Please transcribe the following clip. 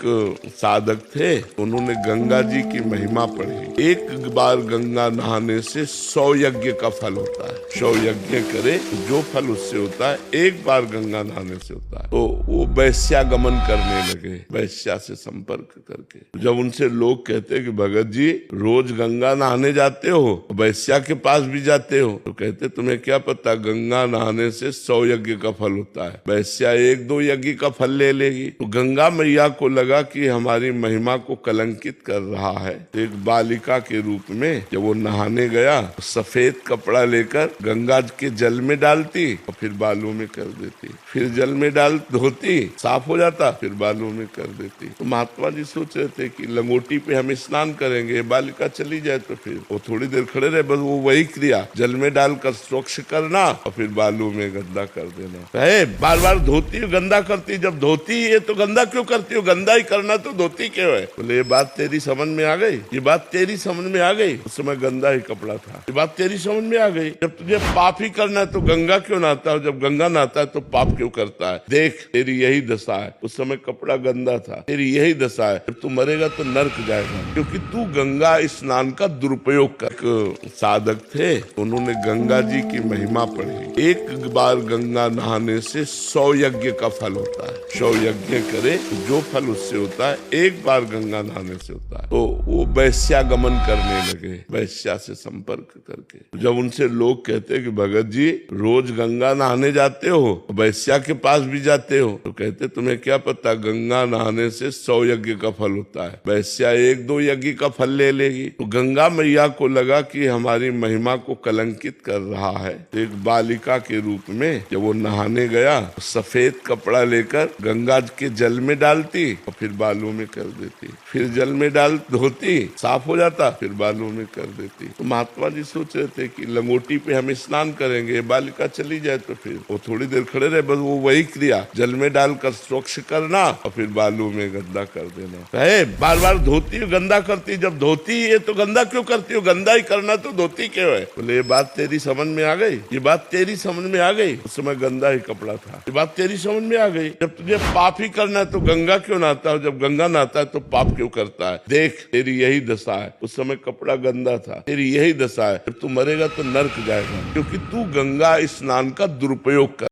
साधक थे, उन्होंने गंगा जी की महिमा पढ़ी। एक बार गंगा नहाने से 100 यज्ञ का फल होता है। 100 यज्ञ करे जो फल उससे होता है, एक बार गंगा नहाने से होता है। तो वो वैश्यागमन करने लगे, वैश्या से संपर्क करके। जब उनसे लोग कहते कि भगत जी रोज गंगा नहाने जाते हो, वैश्या के पास भी जाते हो, तो कहते तुम्हें क्या पता गंगा नहाने से 100 यज्ञ का फल होता है, वैश्या 1-2 यज्ञ का फल ले लेगी। तो गंगा मैया को लगा कि हमारी महिमा को कलंकित कर रहा है। तो एक बालिका के रूप में जब वो नहाने गया, तो सफेद कपड़ा लेकर गंगा के जल में डालती और फिर बालों में कर देती, फिर जल में डाल धोती, साफ हो जाता, फिर बालों में कर देती। तो महात्मा जी सोच रहे थे कि लंगोटी पे हम स्नान करेंगे, बालिका चली जाए तो फिर वो थोड़ी देर खड़े रहे, बस वो वही क्रिया जल में डालकर स्वच्छ करना और फिर बालों में गंदा कर देना। बार बार धोती गंदा करती, जब धोती है तो गंदा क्यों करती हो, गंदा ही करना तो धोती क्यों है? बोले ये बात तेरी समझ में आ गई, ये बात तेरी समझ में आ गई। उस समय गंदा ही कपड़ा था, ये बात तेरी समझ में आ गई। जब तुझे पाप ही करना है तो गंगा क्यों नहाता है, जब गंगा नहाता है तो पाप क्यों करता है? देख तेरी यही दशा है, उस समय कपड़ा गंदा था, तेरी यही दशा है, जब तू मरेगा तो नर्क जाएगा, क्योंकि तू गंगा स्नान का दुरुपयोग कर। साधक थे, उन्होंने गंगा जी की महिमा पढ़ी। एक बार गंगा नहाने से 100 यज्ञ का फल होता है। 100 यज्ञ करे जो फल उससे होता है, एक बार गंगा नहाने से होता है। तो वो वैश्यागमन करने लगे, वैश्या से संपर्क करके। जब उनसे लोग कहते कि भगत जी रोज गंगा नहाने जाते हो, वैश्या के पास भी जाते हो, तो कहते तुम्हें क्या पता गंगा नहाने से 100 यज्ञ का फल होता है, वैश्या 1-2 यज्ञ का फल ले लेगी। तो गंगा मैया को लगा कि हमारी महिमा को कलंकित कर रहा है। तो एक बालिका के रूप में जब वो नहाने गया, तो सफेद कपड़ा लेकर गंगा के जल में डालती और फिर बालों में कर देती, फिर जल में डाल धोती, साफ हो जाता, फिर बालों में कर देती। तो महात्मा जी सोच रहे थे कि लंगोटी पे हम स्नान करेंगे, बालिका चली जाए तो फिर वो थोड़ी देर खड़े रहे, बस वो वही क्रिया जल में डालकर स्वच्छ करना और फिर बालों में गंदा कर देना। बार बार धोती गंदा करती, जब धोती है तो गंदा क्यों करती हो, गंदा ही करना तो धोती क्यों है? बोले ये बात तेरी समझ में आ गई, ये बात तेरी समझ में आ गई। उस समय गंदा ही कपड़ा था, ये बात तेरी समझ में आ गई। जब तुझे पाप ही करना है तो गंगा क्यों नहाता है, जब गंगा नहाता है तो पाप क्यों करता है? देख तेरी यही दशा है, उस समय कपड़ा गंदा था, तेरी यही दशा है, जब तू मरेगा तो नर्क जाएगा, क्योंकि तू गंगा स्नान का दुरुपयोग कर